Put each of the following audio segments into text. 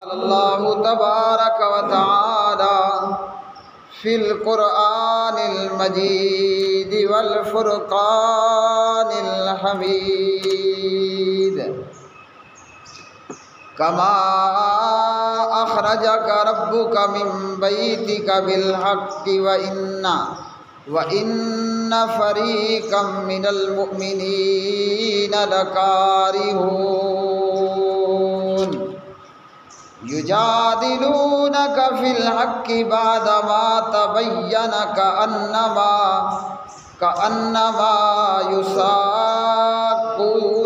اللہ تبارک و تعالی فی القرآن المجید والفرقان الحمید کما اخرجک ربک من بیتک بالحق وَإِنَّ فَرِيقًا مِّنَ الْمُؤْمِنِينَ لَكَارِهُونَ يُجَادِلُونَكَ فِي الْحَقِّ بَعْدَمَا تَبَيَّنَ كَأَنَّمَا يُسَاقُّونَ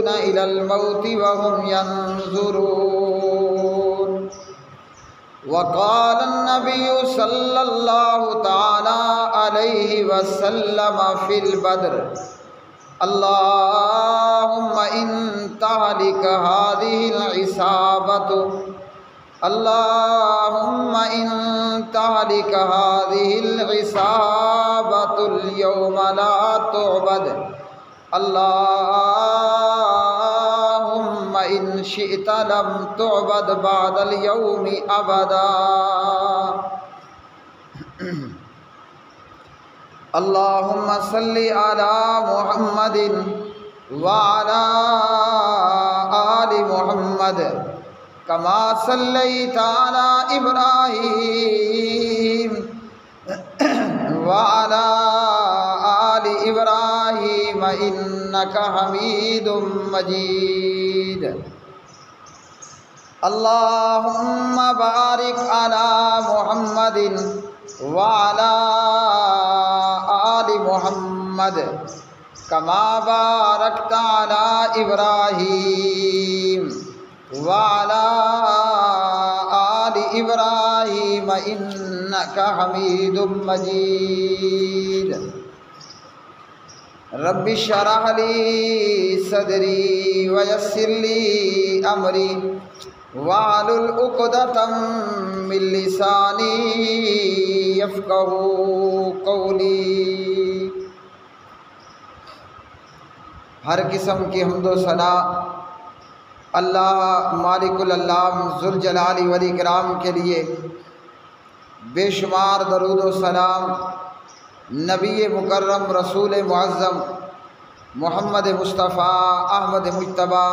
إِلَى الْمَوْتِ وَهُمْ يَنظُرُونَ وقال النبي صلى الله تعالى عليه وسلم في البدر اللهم إن تهلك هذه العصابة اللهم إن تهلك هذه العصابة اليوم لا تعبد اللهم إن شئت لم تعبد بعد اليوم أبدا اللهم صل على محمد وعلى آل محمد كما صليت على إبراهيم وعلى آل إبراهيم إنك حميد مجيد اللهم بارك على محمد وعلى آل محمد كما باركت على إبراهيم وعلى آل إبراهيم إنك حميد مجيد رب اشرح لي صدري ويسر لي أمري واحلل عقدة من لساني يفقهوا قولي۔ ہر قسم کی حمد و ثنا اللہ مالک العلام ذوالجلال والاکرام کے لیے، بے شمار درود و سلام نبی مکرم رسول معظم محمد مصطفیٰ احمد مجتبیٰ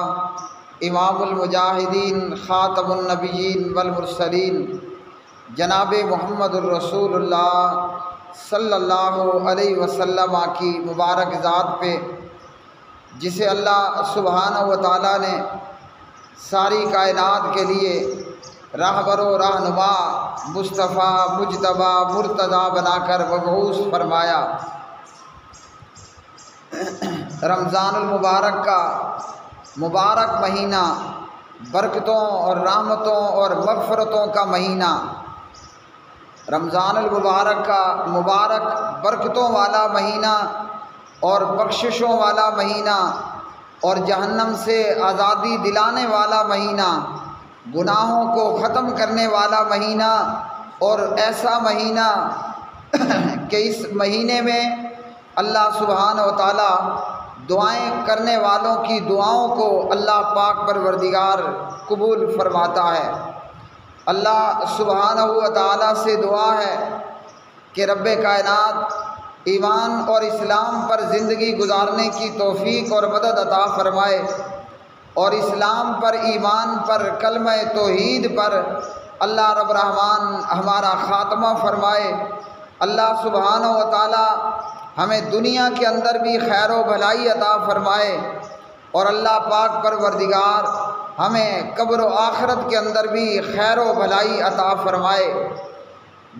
امام المجاہدین خاتم النبیین والمرسلین جناب محمد الرسول اللہ صلی اللہ علیہ وسلم کی مبارک ذات پہ، جسے اللہ سبحانہ و تعالیٰ نے ساری کائنات کے لیے راہبر و رہنما مصطفیٰ مجتبیٰ مرتضیٰ بنا کر مبعوث فرمایا۔ رمضان المبارک کا مبارک مہینہ، برکتوں اور رحمتوں اور مغفرتوں کا مہینہ، رمضان المبارک کا مبارک برکتوں والا مہینہ اور بخششوں والا مہینہ اور جہنم سے آزادی دلانے والا مہینہ، گناہوں کو ختم کرنے والا مہینہ، اور ایسا مہینہ کہ اس مہینے میں اللہ سبحانہ و تعالی دعائیں کرنے والوں کی دعاؤں کو اللہ پاک پروردگار قبول فرماتا ہے۔ اللہ سبحانہ و تعالی سے دعا ہے کہ رب کائنات ایمان اور اسلام پر زندگی گزارنے کی توفیق اور مدد عطا فرمائے، اور اسلام پر، ایمان پر، کلمہ توحید پر اللہ رب الرحمن ہمارا خاتمہ فرمائے۔ اللہ سبحانہ و تعالی ہمیں دنیا کے اندر بھی خیر و بھلائی عطا فرمائے، اور اللہ پاک پروردگار ہمیں قبر و آخرت کے اندر بھی خیر و بھلائی عطا فرمائے۔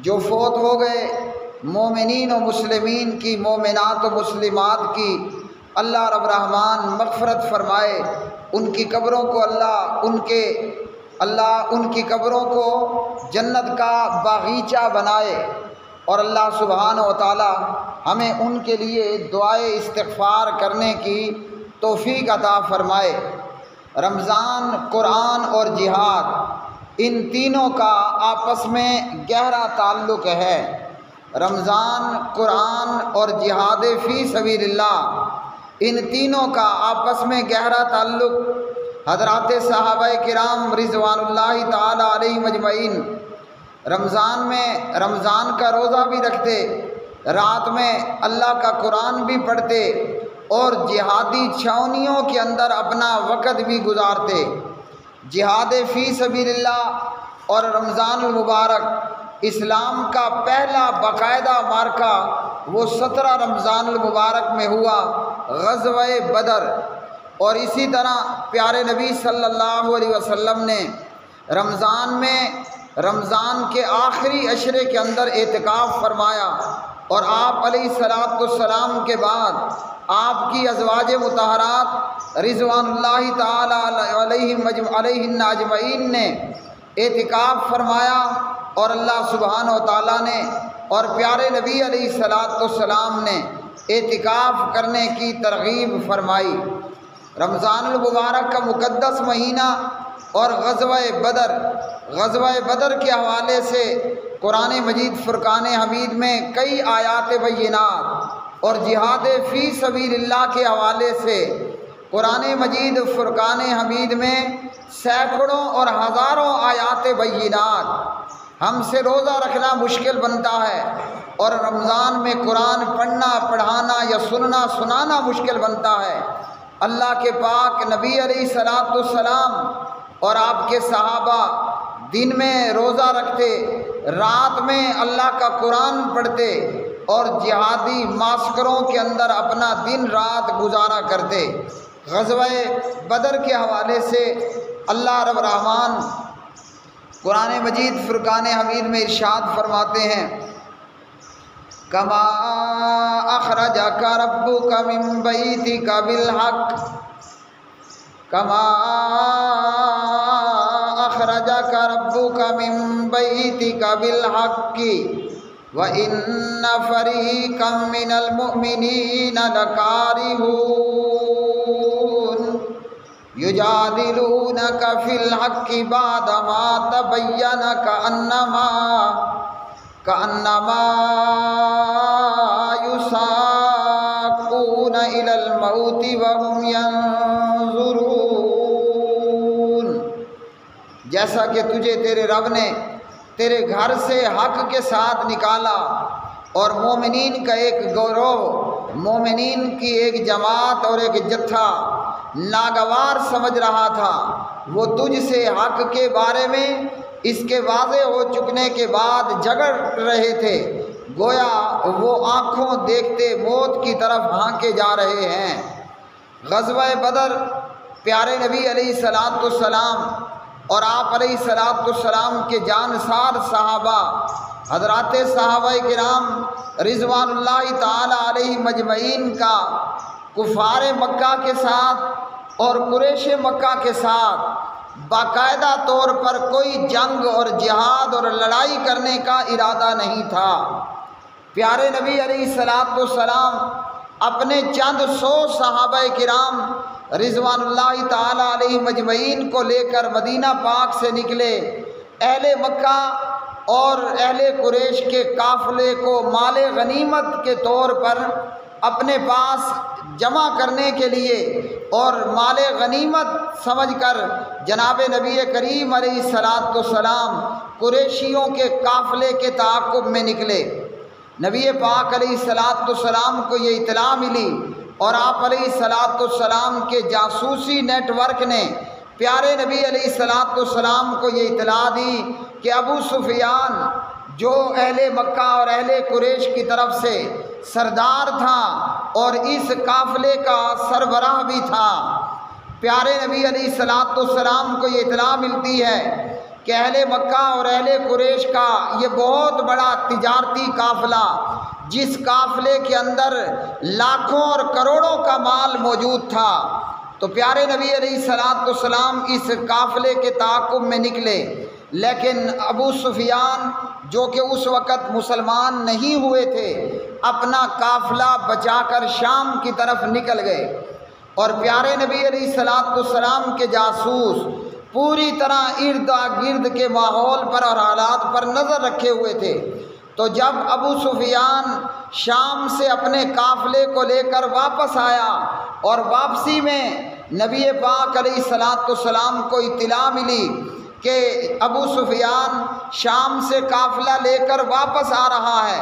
جو فوت ہو گئے مومنین و مسلمین کی، مومنات و مسلمات کی، اللہ رب الرحمن مغفرت فرمائے، ان کی قبروں کو اللہ ان کی قبروں کو جنت کا باغیچہ بنائے، اور اللہ سبحانہ و تعالی ہمیں ان کے لیے دعائے استغفار کرنے کی توفیق عطا فرمائے۔ رمضان، قرآن اور جہاد، ان تینوں کا آپس میں گہرا تعلق ہے۔ رمضان، قرآن اور جہاد فی سبیل اللہ، ان تینوں کا آپس میں گہرا تعلق حضرات صحابہ کرام رضوان اللہ تعالی علیہم اجمعین رمضان کا روزہ بھی رکھتے، رات میں اللہ کا قرآن بھی پڑھتے اور جہادی چھاؤنیوں کے اندر اپنا وقت بھی گزارتے۔ جہاد فی سبیل اللہ اور رمضان المبارک اسلام کا پہلا باقاعدہ مارکہ وہ 17 رمضان المبارک میں ہوا، غزوہ بدر۔ اور اسی طرح پیارے نبی صلی اللہ علیہ وسلم نے رمضان کے آخری عشرے کے اندر اعتکاف فرمایا، اور آپ علیہ الصلوۃ والسلام کے بعد آپ کی ازواج مطہرات رضوان اللہ تعالی علیہن اجمعین نے اعتکاف فرمایا، اور اللہ سبحانہ و تعالیٰ نے اور پیارے نبی علیہ الصلوۃ والسلام نے اعتکاف کرنے کی ترغیب فرمائی۔ رمضان المبارک کا مقدس مہینہ اور غزوہ بدر کے حوالے سے قرآن مجید فرقان حمید میں کئی آیات بینات، اور جہاد فی سبیل اللہ کے حوالے سے قرآن مجید فرقان حمید میں سینکڑوں اور ہزاروں آیات بینات۔ ہم سے روزہ رکھنا مشکل بنتا ہے، اور رمضان میں قرآن پڑھنا، پڑھانا یا سنانا مشکل بنتا ہے۔ اللہ کے پاک نبی علیہ الصلوۃ والسلام اور آپ کے صحابہ دن میں روزہ رکھتے، رات میں اللہ کا قرآن پڑھتے اور جہادی معسکروں کے اندر اپنا دن رات گزارا کرتے۔ غزوہ بدر کے حوالے سے اللہ رب الرحمن قرآن مجید فرقان حمید میں ارشاد فرماتے ہیں، کما اخرجک ربک من بیتک بالحق، کما اخرجک ربک من بیتک بالحق وان فریقا من المؤمنین لکارہون یجادلونک فی الحق بعدما تبین کأنما یساقون الی الموت وهم ینظرون۔ جیسا کہ تجھے تیرے رب نے تیرے گھر سے حق کے ساتھ نکالا، اور مومنین کا ایک گروہ، مومنین کی ایک جماعت اور ایک جتھا ناگوار سمجھ رہا تھا، وہ تجھ سے حق کے بارے میں اس کے واضح ہو چکنے کے بعد جھگڑ رہے تھے، گویا وہ آنکھوں دیکھتے موت کی طرف ہانکے جا رہے ہیں۔ غزوہ بدر پیارے نبی علیہ الصلوۃ والسلام اور آپ علیہ الصلوۃ والسلام کے جانثار صحابہ حضرات صحابہ کرام رضوان اللہ تعالی علیہم اجمعین کا کفار مکہ کے ساتھ اور قریش مکہ کے ساتھ باقاعدہ طور پر کوئی جنگ اور جہاد اور لڑائی کرنے کا ارادہ نہیں تھا۔ پیارے نبی علیہ الصلوۃ والسلام اپنے چند 100 صحابہ کرام رضوان اللہ تعالی علیہم اجمعین کو لے کر مدینہ پاک سے نکلے۔ اہل مکہ اور اہل قریش کے قافلے کو مال غنیمت کے طور پر اپنے پاس جمع کرنے کے لیے اور مال غنیمت سمجھ کر جناب نبی کریم علیہ الصلوۃ والسلام قریشیوں کے قافلے کے تعاقب میں نکلے۔ نبی پاک علیہ الصلوۃ والسلام کو یہ اطلاع ملی، اور آپ علیہ الصلوۃ والسلام کے جاسوسی نیٹ ورک نے پیارے نبی علیہ الصلوۃ والسلام کو یہ اطلاع دی کہ ابو سفیان جو اہل مکہ اور اہل قریش کی طرف سے سردار تھا اور اس قافلے کا سربراہ بھی تھا، پیارے نبی علیہ الصلوۃ والسلام کو یہ اطلاع ملتی ہے کہ اہل مکہ اور اہل قریش کا یہ بہت بڑا تجارتی قافلہ، جس قافلے کے اندر لاکھوں اور کروڑوں کا مال موجود تھا، تو پیارے نبی علیہ الصلوۃ والسلام اس قافلے کے تعاقب میں نکلے۔ لیکن ابو سفیان جو کہ اس وقت مسلمان نہیں ہوئے تھے، اپنا قافلہ بچا کر شام کی طرف نکل گئے، اور پیارے نبی علیہ الصلوۃ والسلام کے جاسوس پوری طرح ارد گرد کے ماحول پر اور حالات پر نظر رکھے ہوئے تھے۔ تو جب ابو سفیان شام سے اپنے قافلے کو لے کر واپس آیا اور واپسی میں نبی پاک علیہ الصلاۃ والسلام کو اطلاع ملی کہ ابو سفیان شام سے قافلہ لے کر واپس آ رہا ہے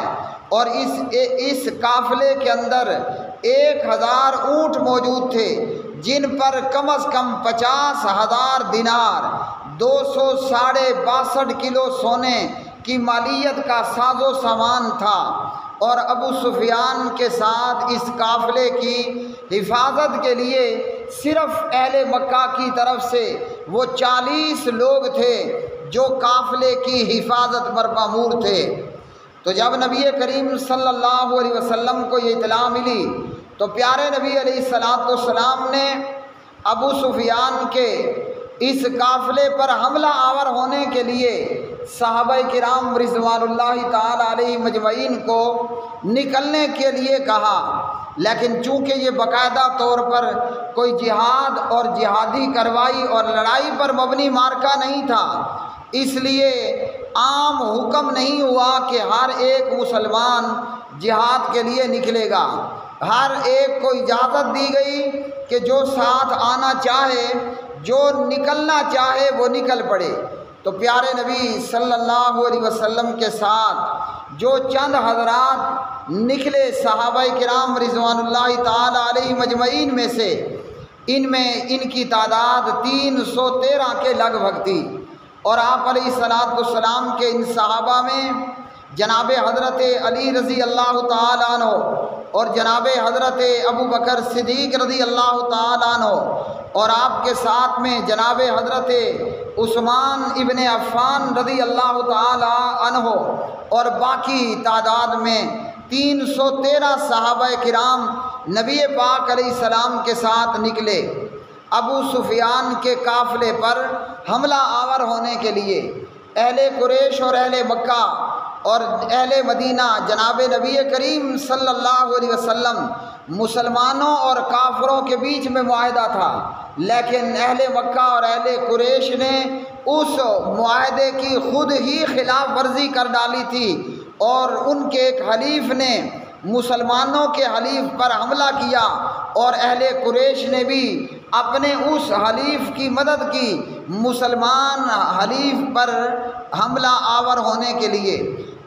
اور اس قافلے کے اندر 1000 اونٹ موجود تھے، جن پر کم از کم 50,000 دینار 262 کلو سونے کی مالیت کا ساز و سامان تھا، اور ابو سفیان کے ساتھ اس قافلے کی حفاظت کے لیے صرف اہل مکہ کی طرف سے وہ 40 لوگ تھے جو قافلے کی حفاظت پر مامور تھے۔ تو جب نبی کریم صلی اللہ علیہ وسلم کو یہ اطلاع ملی تو پیارے نبی علیہ الصلاۃ والسلام نے ابو سفیان کے اس قافلے پر حملہ آور ہونے کے لیے صحابہ کرام رضوان اللہ تعالی علیہ مجمعین کو نکلنے کے لیے کہا، لیکن چونکہ یہ باقاعدہ طور پر کوئی جہاد اور جہادی کارروائی اور لڑائی پر مبنی معرکہ نہیں تھا، اس لیے عام حکم نہیں ہوا کہ ہر ایک مسلمان جہاد کے لیے نکلے گا۔ ہر ایک کو اجازت دی گئی کہ جو ساتھ آنا چاہے، جو نکلنا چاہے وہ نکل پڑے۔ تو پیارے نبی صلی اللہ علیہ وسلم کے ساتھ جو چند حضرات نکلے صحابہ کرام رضوان اللہ تعالی علیہ مجمعین میں سے، ان کی تعداد 313 کے لگ بھگ تھی، اور آپ علیہ الصلاۃ والسلام کے ان صحابہ میں جناب حضرت علی رضی اللہ تعالیٰ عنہ اور جناب حضرت ابو بکر صدیق رضی اللہ تعالیٰ عنہ، اور آپ کے ساتھ میں جناب حضرت عثمان ابن عفان رضی اللہ تعالیٰ عنہ، اور باقی تعداد میں 313 صحابہ کرام نبی پاک علیہ السلام کے ساتھ نکلے ابو سفیان کے قافلے پر حملہ آور ہونے کے لیے۔ اہل قریش اور اہل مکہ اور اہل مدینہ جناب نبی کریم صلی اللہ علیہ وسلم مسلمانوں اور کافروں کے بیچ میں معاہدہ تھا، لیکن اہل مکہ اور اہل قریش نے اس معاہدے کی خود ہی خلاف ورزی کر ڈالی تھی، اور ان کے ایک حلیف نے مسلمانوں کے حلیف پر حملہ کیا، اور اہل قریش نے بھی اپنے اس حلیف کی مدد کی مسلمان حلیف پر حملہ آور ہونے کے لیے۔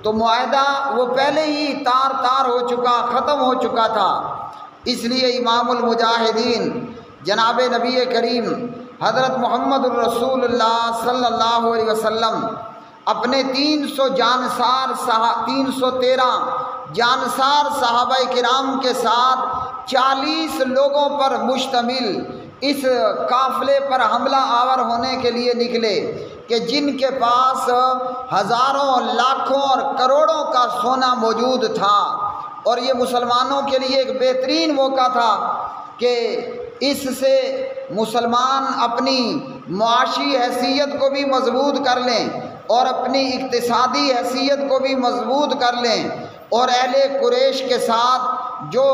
تو معاہدہ وہ پہلے ہی تار ہو چکا، ختم ہو چکا تھا۔ اس لیے امام المجاہدین جناب نبی کریم حضرت محمد الرسول اللہ صلی اللہ علیہ وسلم اپنے 313 جانسار صحابہ کرام کے ساتھ 40 لوگوں پر مشتمل اس قافلے پر حملہ آور ہونے کے لیے نکلے کہ جن کے پاس ہزاروں، لاکھوں اور کروڑوں کا سونا موجود تھا، اور یہ مسلمانوں کے لیے ایک بہترین موقع تھا کہ اس سے مسلمان اپنی معاشی حیثیت کو بھی مضبوط کر لیں اور اپنی اقتصادی حیثیت کو بھی مضبوط کر لیں، اور اہل قریش کے ساتھ جو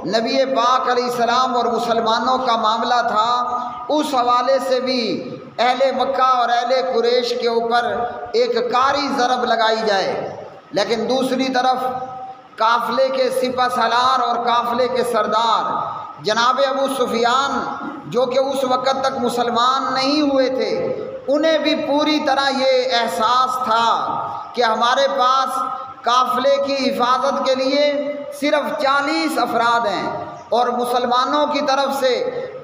نبی پاک علیہ السلام اور مسلمانوں کا معاملہ تھا اس حوالے سے بھی اہل مکہ اور اہل قریش کے اوپر ایک کاری ضرب لگائی جائے۔ لیکن دوسری طرف قافلے کے سپہ سالار اور قافلے کے سردار جناب ابو سفیان جو کہ اس وقت تک مسلمان نہیں ہوئے تھے، انہیں بھی پوری طرح یہ احساس تھا کہ ہمارے پاس قافلے کی حفاظت کے لیے صرف 40 افراد ہیں، اور مسلمانوں کی طرف سے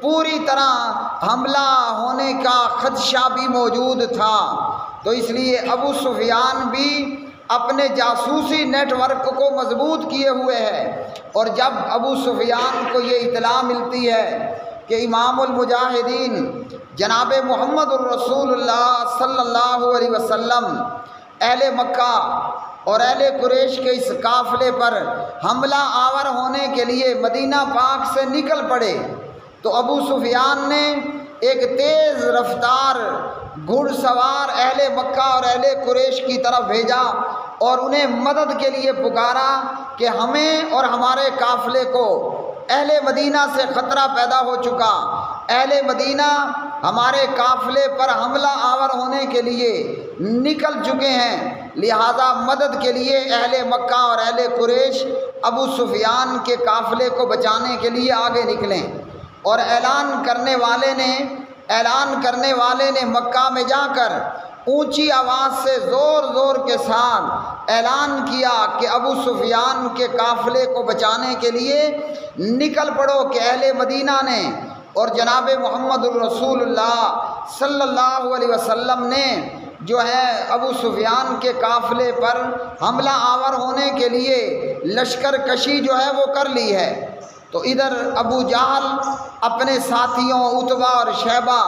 پوری طرح حملہ ہونے کا خدشہ بھی موجود تھا۔ تو اس لیے ابو سفیان بھی اپنے جاسوسی نیٹ ورک کو مضبوط کیے ہوئے ہے، اور جب ابو سفیان کو یہ اطلاع ملتی ہے کہ امام المجاہدین جناب محمد الرسول اللہ صلی اللہ علیہ وسلم اہل مکہ اور اہل قریش کے اس قافلے پر حملہ آور ہونے کے لیے مدینہ پاک سے نکل پڑے، تو ابو سفیان نے ایک تیز رفتار گھڑ سوار اہل مکہ اور اہل قریش کی طرف بھیجا اور انہیں مدد کے لیے پکارا کہ ہمیں اور ہمارے قافلے کو اہل مدینہ سے خطرہ پیدا ہو چکا، اہل مدینہ ہمارے قافلے پر حملہ آور ہونے کے لیے نکل چکے ہیں، لہذا مدد کے لیے اہل مکہ اور اہل قریش ابو سفیان کے قافلے کو بچانے کے لیے آگے نکلیں۔ اور اعلان کرنے والے نے مکہ میں جا کر اونچی آواز سے زور زور کے ساتھ اعلان کیا کہ ابو سفیان کے قافلے کو بچانے کے لیے نکل پڑو کہ اہل مدینہ نے اور جناب محمد الرسول اللہ صلی اللہ علیہ وسلم نے جو ہے ابو سفیان کے قافلے پر حملہ آور ہونے کے لیے لشکر کشی جو ہے وہ کر لی ہے۔ تو ادھر ابو جہل اپنے ساتھیوں عتبہ اور شیبہ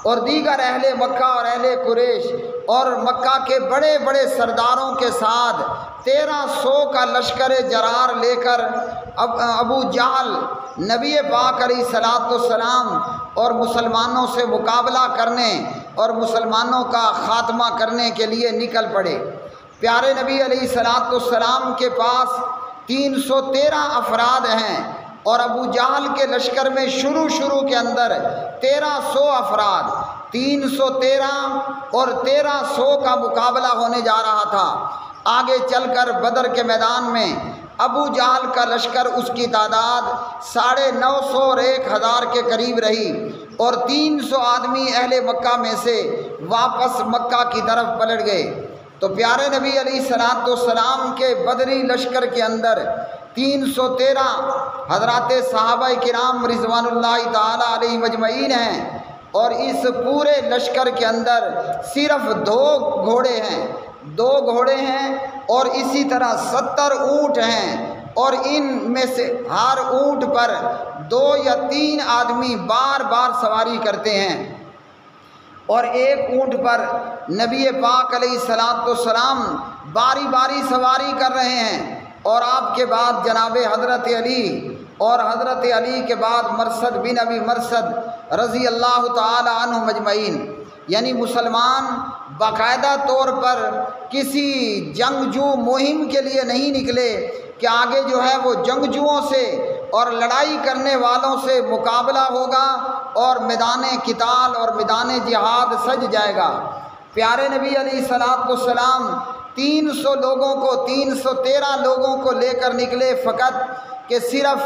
اور دیگر اہل مکہ اور اہل قریش اور مکہ کے بڑے بڑے سرداروں کے ساتھ 1300 کا لشکر جرار لے کر ابو جہل نبی پاک علیہ الصلوۃ والسلام اور مسلمانوں سے مقابلہ کرنے اور مسلمانوں کا خاتمہ کرنے کے لیے نکل پڑے۔ پیارے نبی علیہ الصلوۃ والسلام کے پاس 313 افراد ہیں اور ابو جہل کے لشکر میں شروع کے اندر 1300 افراد، 313 اور 1300 کا مقابلہ ہونے جا رہا تھا۔ آگے چل کر بدر کے میدان میں ابو جہل کا لشکر اس کی تعداد 950 اور 1000 کے قریب رہی اور 300 آدمی اہل مکہ میں سے واپس مکہ کی طرف پلٹ گئے۔ تو پیارے نبی علیہ الصلوۃ والسلام کے بدری لشکر کے اندر 313 حضرات صحابہ کرام رضوان اللہ تعالی علیہ مجمعین ہیں اور اس پورے لشکر کے اندر صرف 2 گھوڑے ہیں اور اسی طرح 70 اونٹ ہیں اور ان میں سے ہر اونٹ پر 2 یا 3 آدمی بار بار سواری کرتے ہیں اور ایک اونٹ پر نبی پاک علیہ الصلوۃ والسلام باری باری سواری کر رہے ہیں اور آپ کے بعد جناب حضرت علی اور حضرت علی کے بعد مرثد بن ابی مرثد رضی اللہ تعالی عنہ مجمعین، یعنی مسلمان باقاعدہ طور پر کسی جنگجو مہم کے لیے نہیں نکلے کہ آگے جو ہے وہ جنگجوؤں سے اور لڑائی کرنے والوں سے مقابلہ ہوگا اور میدان قتال اور میدان جہاد سج جائے گا۔ پیارے نبی علیہ الصلوۃ والسلام 313 لوگوں کو لے کر نکلے فقط کہ صرف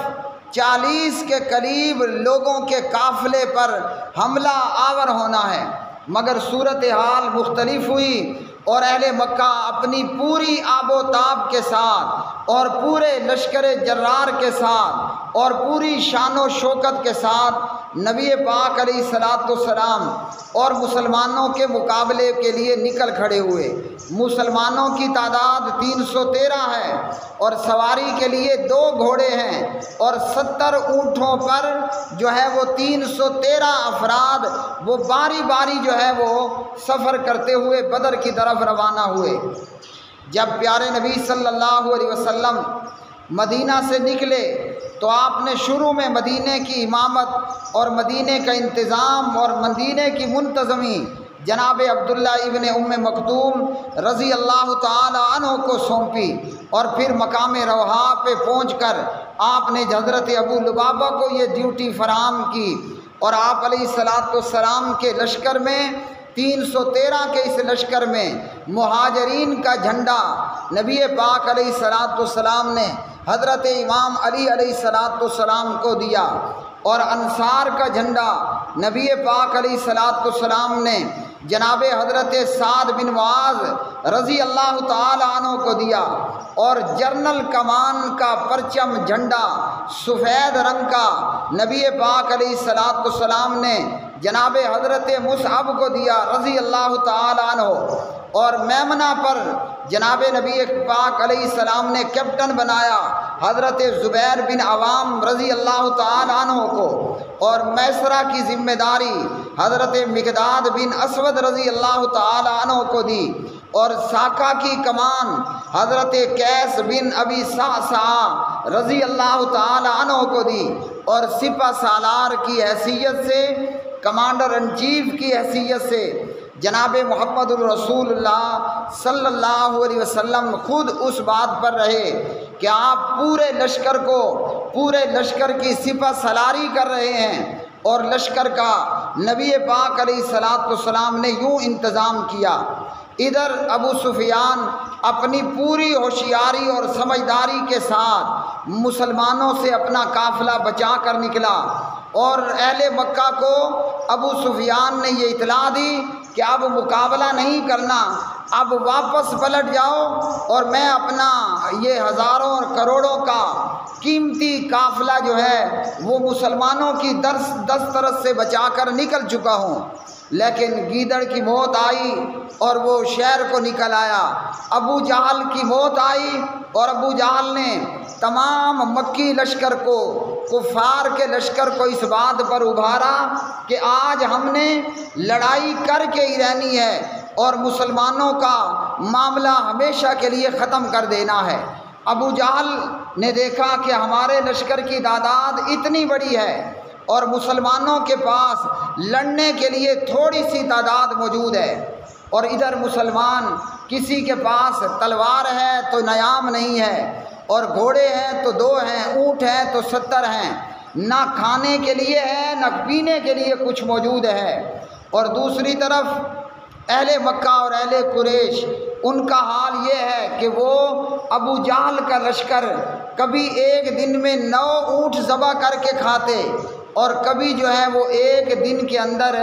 40 کے قریب لوگوں کے قافلے پر حملہ آور ہونا ہے، مگر صورتحال مختلف ہوئی اور اہل مکہ اپنی پوری آب و تاب کے ساتھ اور پورے لشکر جرار کے ساتھ اور پوری شان و شوکت کے ساتھ نبی پاک علیہ الصلوۃ والسلام اور مسلمانوں کے مقابلے کے لیے نکل کھڑے ہوئے۔ مسلمانوں کی تعداد 313 ہے اور سواری کے لیے 2 گھوڑے ہیں اور 70 اونٹوں پر جو ہے وہ 313 افراد وہ باری باری جو ہے وہ سفر کرتے ہوئے بدر کی طرف روانہ ہوئے۔ جب پیارے نبی صلی اللہ علیہ وسلم مدینہ سے نکلے تو آپ نے شروع میں مدینے کی امامت اور مدینے کا انتظام اور مدینے کی منتظمی جناب عبداللہ ابن ام مکتوم رضی اللہ تعالی عنہ کو سونپی اور پھر مقام روحا پہ پہنچ کر آپ نے حضرت ابو لبابہ کو یہ ڈیوٹی فراہم کی اور آپ علیہ الصلوۃ والسلام کے لشکر میں 313 کے اس لشکر میں مہاجرین کا جھنڈا نبی پاک علیہ الصلوۃ والسلام نے حضرت امام علی علیہ الصلوۃ والسلام کو دیا اور انصار کا جھنڈا نبی پاک علیہ الصلوۃ والسلام نے جناب حضرت سعد بن معاذ رضی اللہ تعالی عنہ کو دیا اور جرنل کمان کا پرچم جھنڈا سفید رنگ کا نبی پاک علیہ الصلوۃ والسلام نے جناب حضرت مصعب کو دیا رضی اللہ تعالی عنہ اور میمنہ پر جناب نبی پاک علیہ السلام نے کیپٹن بنایا حضرت زبیر بن عوام رضی اللہ تعالی عنہ کو اور میسرہ کی ذمہ داری حضرت مقداد بن اسود رضی اللہ تعالی عنہ کو دی اور ساکا کی کمان حضرت قیس بن ابی صعصع رضی اللہ تعالی عنہ کو دی اور سپہ سالار کی حیثیت سے کمانڈر ان چیف کی حیثیت سے جناب محمد الرسول اللہ صلی اللہ علیہ وسلم خود اس بات پر رہے کہ آپ پورے لشکر کی سپہ سالاری کر رہے ہیں اور لشکر کا نبی پاک علیہ الصلوۃ والسلام نے یوں انتظام کیا۔ ادھر ابو سفیان اپنی پوری ہوشیاری اور سمجھداری کے ساتھ مسلمانوں سے اپنا قافلہ بچا کر نکلا اور اہل مکہ کو ابو سفیان نے یہ اطلاع دی کہ اب مقابلہ نہیں کرنا، اب واپس پلٹ جاؤ اور میں اپنا یہ ہزاروں اور کروڑوں کا قیمتی قافلہ جو ہے وہ مسلمانوں کی دسترس سے بچا کر نکل چکا ہوں۔ لیکن گیدڑ کی موت آئی اور وہ شہر کو نکل آیا۔ ابو جہل کی موت آئی اور ابو جہل نے تمام مکی لشکر کو، کفار کے لشکر کو اس بات پر ابھارا کہ آج ہم نے لڑائی کر کے ہی رہنی ہے اور مسلمانوں کا معاملہ ہمیشہ کے لیے ختم کر دینا ہے۔ ابو جہل نے دیکھا کہ ہمارے لشکر کی تعداد اتنی بڑی ہے اور مسلمانوں کے پاس لڑنے کے لیے تھوڑی سی تعداد موجود ہے، اور ادھر مسلمان کسی کے پاس تلوار ہے تو نیام نہیں ہے، اور گھوڑے ہیں تو 2 ہیں، اونٹ ہیں تو 70 ہیں، نہ کھانے کے لیے ہے نہ پینے کے لیے کچھ موجود ہے۔ اور دوسری طرف اہل مکہ اور اہل قریش، ان کا حال یہ ہے کہ وہ ابو جہل کا لشکر کبھی ایک دن میں 9 اونٹ ذبح کر کے کھاتے، اور کبھی جو ہے وہ ایک دن کے اندر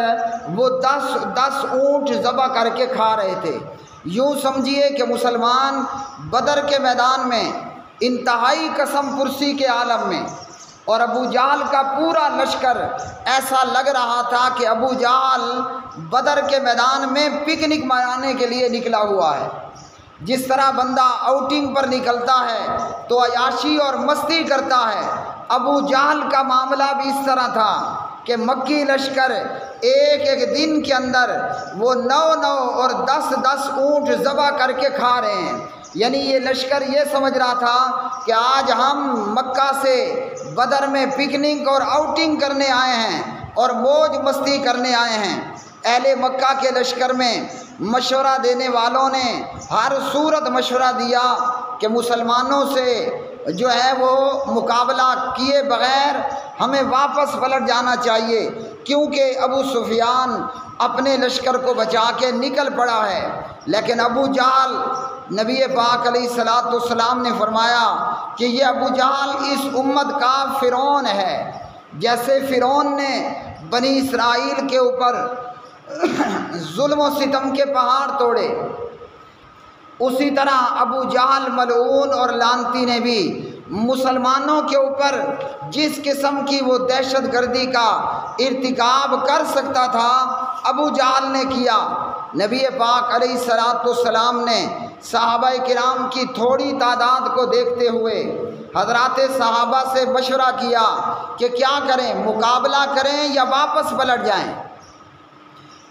وہ 10 اونٹ ذبح کر کے کھا رہے تھے۔ یوں سمجھیے کہ مسلمان بدر کے میدان میں انتہائی قسم پرسی کے عالم میں، اور ابو جہل کا پورا لشکر ایسا لگ رہا تھا کہ ابو جہل بدر کے میدان میں پکنک منانے کے لیے نکلا ہوا ہے۔ جس طرح بندہ آؤٹنگ پر نکلتا ہے تو عیاشی اور مستی کرتا ہے، ابو جہل کا معاملہ بھی اس طرح تھا کہ مکی لشکر ایک دن کے اندر وہ 9 اور 10 اونٹ ذبح کر کے کھا رہے ہیں۔ یعنی یہ لشکر یہ سمجھ رہا تھا کہ آج ہم مکہ سے بدر میں پکنک اور آؤٹنگ کرنے آئے ہیں اور موج مستی کرنے آئے ہیں۔ اہل مکہ کے لشکر میں مشورہ دینے والوں نے ہر صورت مشورہ دیا کہ مسلمانوں سے جو ہے وہ مقابلہ کیے بغیر ہمیں واپس پلٹ جانا چاہیے، کیونکہ ابو سفیان اپنے لشکر کو بچا کے نکل پڑا ہے۔ لیکن ابو جہل، نبی پاک علیہ الصلوۃ والسلام نے فرمایا کہ یہ ابو جہل اس امت کا فرعون ہے۔ جیسے فرعون نے بنی اسرائیل کے اوپر ظلم و ستم کے پہاڑ توڑے، اسی طرح ابو جہل ملعون اور لعنتی نے بھی مسلمانوں کے اوپر جس قسم کی وہ دہشت گردی کا ارتکاب کر سکتا تھا ابو جہل نے کیا۔ نبی پاک علیہ الصلوۃ والسلام نے صحابہ کرام کی تھوڑی تعداد کو دیکھتے ہوئے حضرات صحابہ سے مشورہ کیا کہ کیا کریں، مقابلہ کریں یا واپس پلٹ جائیں۔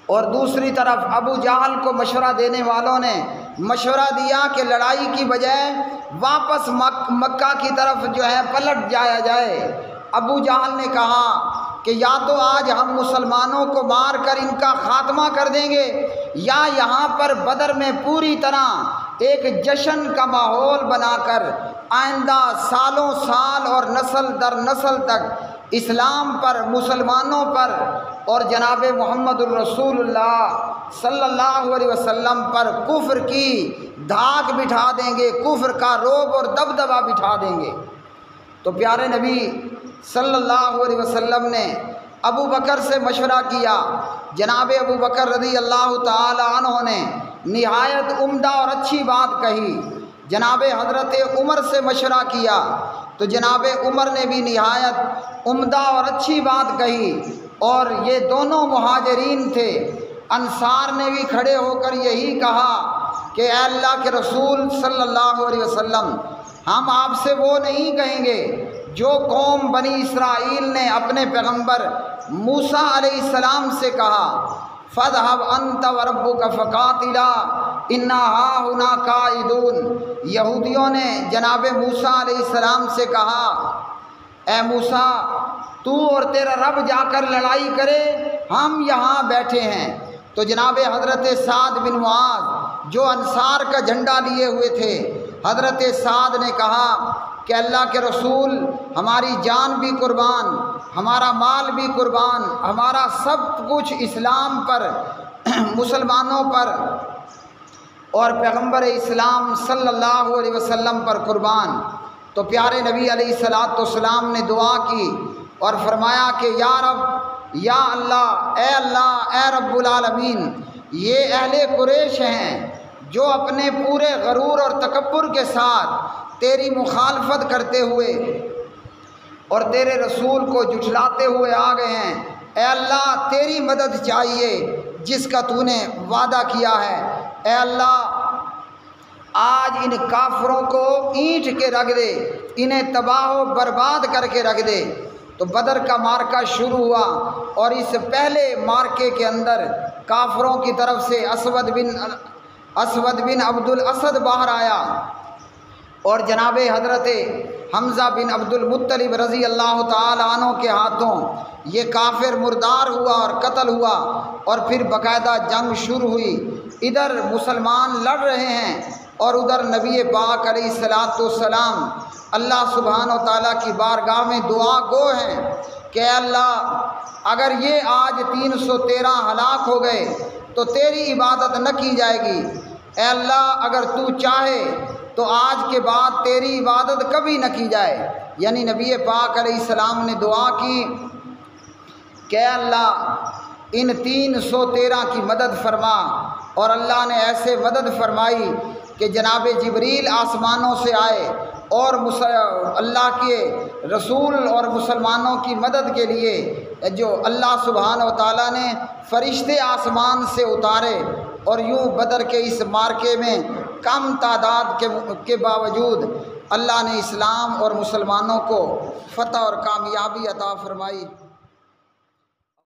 اور دوسری طرف ابو جہل کو مشورہ دینے والوں نے مشورہ دیا کہ لڑائی کی بجائے واپس مکہ کی طرف جو ہے پلٹ جایا جائے۔ ابو جہل نے کہا کہ یا تو آج ہم مسلمانوں کو مار کر ان کا خاتمہ کر دیں گے، یا یہاں پر بدر میں پوری طرح ایک جشن کا ماحول بنا کر آئندہ سالوں سال اور نسل در نسل تک اسلام پر، مسلمانوں پر اور جناب محمد الرسول اللہ صلی اللہ علیہ وسلم پر کفر کی دھاک بٹھا دیں گے، کفر کا رعب اور دبدبہ بٹھا دیں گے۔ تو پیارے نبی صلی اللہ علیہ وسلم نے ابو بکر سے مشورہ کیا۔ جناب ابو بکر رضی اللہ تعالی عنہ نے نہایت عمدہ اور اچھی بات کہی۔ جناب حضرت عمر سے مشورہ کیا تو جناب عمر نے بھی نہایت عمدہ اور اچھی بات کہی، اور یہ دونوں مہاجرین تھے۔ انصار نے بھی کھڑے ہو کر یہی کہا کہ اے اللہ کے رسول صلی اللہ علیہ وسلم، ہم آپ سے وہ نہیں کہیں گے جو قوم بنی اسرائیل نے اپنے پیغمبر موسیٰ علیہ السلام سے کہا، فَاذْهَبْ أَنْتَ وَرَبُّكَ فَقَاتِلَا إِنَّا هَاهُنَا قَاعِدُونَ۔ یہودیوں نے جناب موسیٰ علیہ السلام سے کہا، اے موسیٰ تو اور تیرا رب جا کر لڑائی کرے، ہم یہاں بیٹھے ہیں۔ تو جناب حضرت سعد بن معاذ جو انصار کا جھنڈا لیے ہوئے تھے، حضرت سعد نے کہا کہ اللہ کے رسول، ہماری جان بھی قربان، ہمارا مال بھی قربان، ہمارا سب کچھ اسلام پر، مسلمانوں پر اور پیغمبر اسلام صلی اللہ علیہ وسلم پر قربان۔ تو پیارے نبی علیہ الصلوۃ والسلام نے دعا کی اور فرمایا کہ یا رب، یا اللہ، اے رب العالمین، یہ اہل قریش ہیں جو اپنے پورے غرور اور تکبر کے ساتھ تیری مخالفت کرتے ہوئے اور تیرے رسول کو جھٹلاتے ہوئے آ گئے ہیں۔ اے اللہ تیری مدد چاہیے جس کا تو نے وعدہ کیا ہے۔ اے اللہ آج ان کافروں کو اینٹ کے رکھ دے، انہیں تباہ و برباد کر کے رکھ دے۔ تو بدر کا مارکہ شروع ہوا، اور اس پہلے مارکے کے اندر کافروں کی طرف سے اسود بن عبد الاسد باہر آیا، اور جناب حضرت حمزہ بن عبد المطلب رضی اللہ تعالی عنہ کے ہاتھوں یہ کافر مردار ہوا اور قتل ہوا، اور پھر باقاعدہ جنگ شروع ہوئی۔ ادھر مسلمان لڑ رہے ہیں اور ادھر نبی پاک علیہ السلام اللہ سبحانہ و تعالیٰ کی بارگاہ میں دعا گو ہیں کہ اے اللہ اگر یہ آج 313 ہلاک ہو گئے تو تیری عبادت نہ کی جائے گی۔ اے اللہ اگر تو چاہے تو آج کے بعد تیری عبادت کبھی نہ کی جائے۔ یعنی نبی پاک علیہ السلام نے دعا کی کہ اے اللہ ان 313 کی مدد فرما، اور اللہ نے ایسے مدد فرمائی کہ جناب جبریل آسمانوں سے آئے اور اللہ کے رسول اور مسلمانوں کی مدد کے لیے جو اللہ سبحانہ و تعالیٰ نے فرشتے آسمان سے اتارے، اور یوں بدر کے اس مارکے میں کم تعداد کے باوجود اللہ نے اسلام اور مسلمانوں کو فتح اور کامیابی عطا فرمائی۔